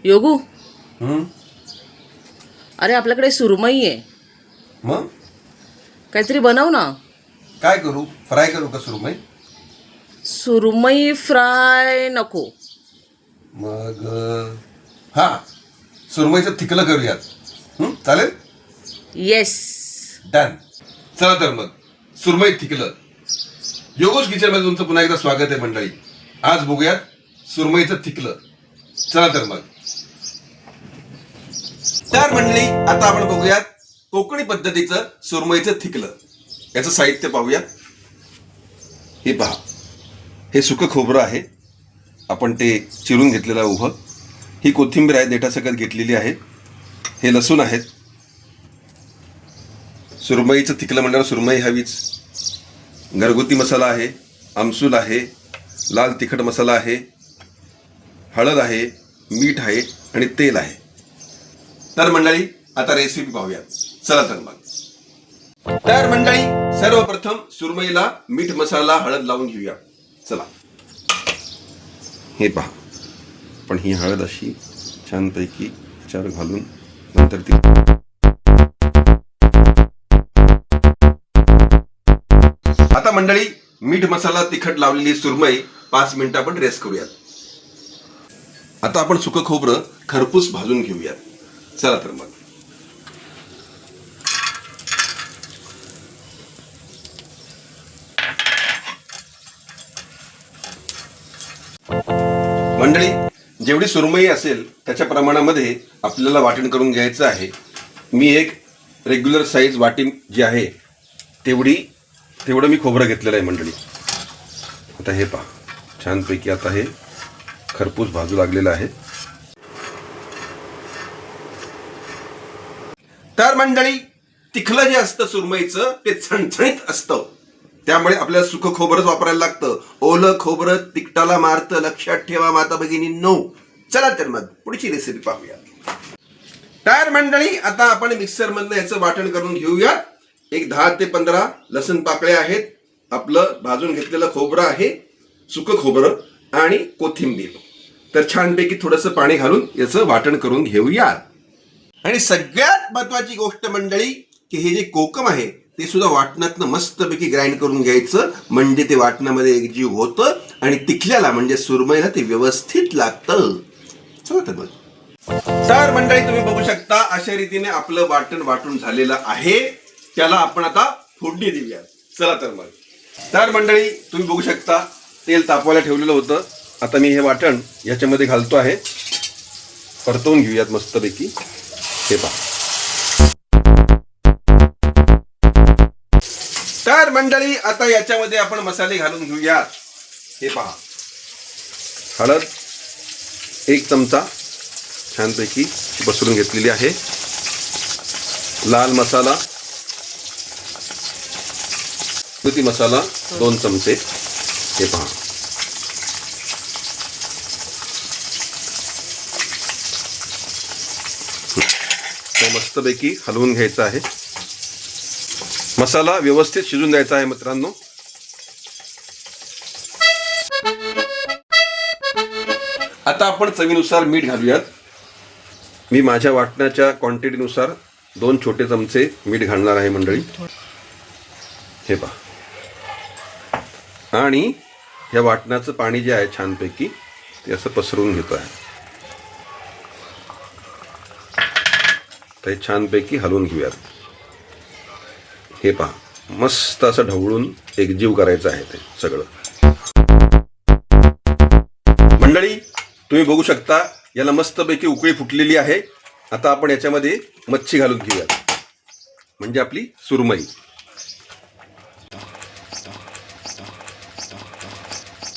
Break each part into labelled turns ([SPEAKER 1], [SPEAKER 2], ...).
[SPEAKER 1] योगू,
[SPEAKER 2] हम्म.
[SPEAKER 1] अरे आपल्याकडे सुरमई आहे,
[SPEAKER 2] मग
[SPEAKER 1] काहीतरी बनव ना.
[SPEAKER 2] काय करू? फ्राय करू का सुरमई?
[SPEAKER 1] सुरमई फ्राय नको.
[SPEAKER 2] मग हा, सुरमईचं थिकलं करूयात. चालेल.
[SPEAKER 1] येस.
[SPEAKER 2] डन. चला तर मग सुरमई थिकलं. योगोस किचनमध्ये तुमचं पुन्हा एकदा स्वागत आहे मंडळी. आज बघूयात सुरमईचं थिकलं. चला तर मग. तर मंडळी, आता आपण बघूयात कोकणी पद्धतीचं सुरमईचं थिकलं. याचं साहित्य पाहूया. हे पहा, हे सुकं खोबरं आहे, आपण ते चिरून घेतलेलं आहे उभं. ही कोथिंबीर आहे, देठासकट घेतलेली आहे. हे लसूण आहेत. सुरमईचं थिकलं म्हणल्यावर सुरमई हवीच. घरगुती मसाला आहे, आमसूल आहे, लाल तिखट मसाला आहे, हळद आहे, मीठ आहे आणि तेल आहे. तर मंडळी, आता रेसिपी पाहूया. चला तर मग. तर मंडळी, सर्वप्रथम सुरमईला मीठ मसाला हळद लावून घेऊया. चला. हे पहा, पण ही हळद अशी छानपैकी चार घालून नंतर ती आता मंडळी, मीठ मसाला तिखट लावलेली सुरमई 5 मिनिटं आपण रेस्ट करूयात. आता आपण सुकं खोबरं खरपूस भाजून घेऊयात. चला तर मग. मंडळी, जेवढी सुरमई असेल त्याच्या प्रमाणामध्ये आपल्याला वाटण करून घ्यायचं आहे. मी एक रेग्युलर साईज वाटी जी आहे तेवढं मी खोबरं घेतलेलं आहे मंडळी. आता हे पहा, छानपैकी आता हे खरपूस भाजू लागलेलं आहे. तर मंडळी, तिखलं जे असतं सुरमईचं ते छणछणीत असतं, त्यामुळे आपल्याला सुकं खोबरंच वापरायला लागतं. ओलं खोबरं तिखटाला मारतं, लक्षात ठेवा माता भगिनींनो. चला तर मग पुढची रेसिपी पाहूया. तर मंडळी, आता आपण मिक्सर मधनं याचं वाटण करून घेऊया. एक 10 ते 15 लसूण पाकळ्या आहेत, आपलं भाजून घेतलेलं खोबरं आहे, सुकं खोबरं आणि कोथिंबीर. तर छानपैकी थोडंसं पाणी घालून याचं वाटण करून घेऊया. आणि सगळ्यात महत्वाची गोष्ट मंडळी, की हे जे कोकम आहे ते सुद्धा वाटणातनं मस्तपैकी ग्राइंड करून घ्यायचं, म्हणजे ते वाटणामध्ये एकजीव होतं आणि तिखल्याला म्हणजे सुरमईला ते व्यवस्थित लागतं. चला तर मग. तर मंडळी, तुम्ही बघू शकता अशा रीतीने आपलं वाटण वाटून झालेलं आहे. त्याला आपण आता फोडणी देऊया. चला तर मग. तर मंडळी, तुम्ही बघू शकता तेल तापवायला ठेवलेलं होतं. आता मी हे वाटण याच्यामध्ये घालतो आहे. परतवून घेऊयात मस्तपैकी. हे पहा. तर मंडळी, आता याच्यामध्ये आपण मसाले घालून घेऊयात. हे पहा, हळद 1 चमचा छानपैकी बसवून घेतलेली आहे. लाल मसाला, घरगुती मसाला 2 चमचे. हे पहा. मस्तपैकी हलवून घ्यायचं आहे. मसाला व्यवस्थित शिजून द्यायचा आहे मित्रांनो. आता आपण चवीनुसार मीठ घालूयात. मी माझ्या वाटण्याच्या क्वांटिटीनुसार 2 छोटे चमचे मीठ घालणार आहे मंडळी. हे पहा. आणि या वाटणाचं पाणी जे आहे छानपैकी ते असं पसरवून घेतो आहे. ते छानपैकी हलवून घेऊयात. हे पहा, मस्त असं ढवळून एकजीव करायचं आहे ते सगळं. मंडळी, तुम्ही बघू शकता याला मस्तपैकी उकळी फुटलेली आहे. आता आपण याच्यामध्ये मच्छी घालून घेऊयात, म्हणजे आपली सुरमई.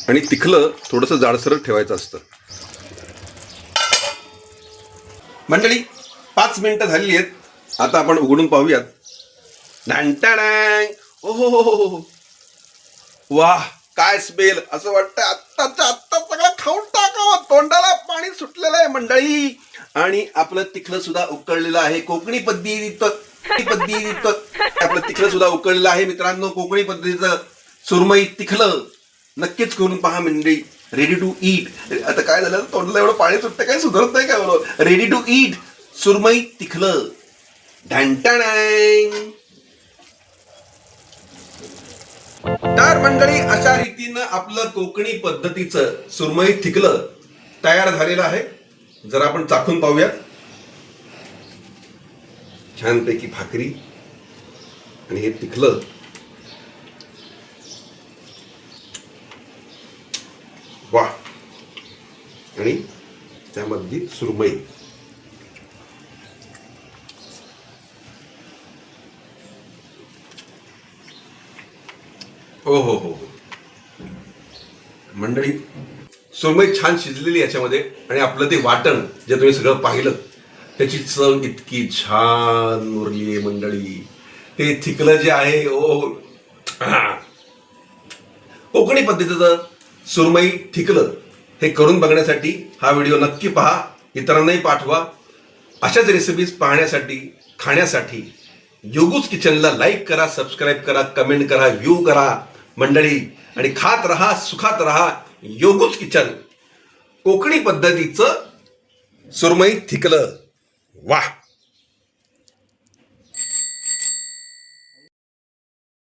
[SPEAKER 2] आणि तिखलं थोडंसं जाडसर ठेवायचं असतं. मंडळी, 5 मिनिटं झालेली आहेत. आता आपण उघडून पाहूयात. ओहो, वाह, काय स्मेल. असं वाटतं आत्ताच्या आत्ता सगळं खाऊन टाकावं. तोंडाला पाणी सुटलेलं आहे मंडळी. आणि आपलं तिखलं सुद्धा उकळलेलं आहे. कोकणी पद्धतीचं आपलं तिखलं सुद्धा उकळलेलं आहे मित्रांनो. कोकणी पद्धतीचं सुरमई तिखलं नक्कीच करून पहा मंडळी. Ready to eat. आता काय झालं, तोंडला एवढं पाणी सुटतं, काय सुधारत नाही काय बोल. रेडी टू ईट सुरमई तिखलं. ढँटाणॅंग. तर मंडळी, अशा रीतीनं आपलं कोकणी पद्धतीचं सुरमई थिकलं तयार झालेलं आहे. जरा आपण चाखून पाहूयात. छानपैकी भाकरी आणि हे तिखलं. वा. आणि त्यामधली सुरमई. हो हो हो हो मंडळी, सुरमई छान शिजलेली याच्यामध्ये. आणि आपलं ते वाटण जे तुम्ही सगळं पाहिलं, त्याची चव इतकी छान मुरली आहे मंडळी. ते थिकलं जे आहे, ओ कोकणी पद्धतीचं सुरमई थिकलं हे करून बघण्यासाठी हा व्हिडिओ नक्की पहा, इतरांनाही पाठवा. अशाच रेसिपीज पाहण्यासाठी, खाण्यासाठी योगूज किचनला लाईक करा, सबस्क्राईब करा, कमेंट करा, व्ह्यू करा मंडळी. आणि खात रहा, सुखात रहा. योगूज किचन, कोकणी पद्धतीचं सुरमई थिकलं. वाह.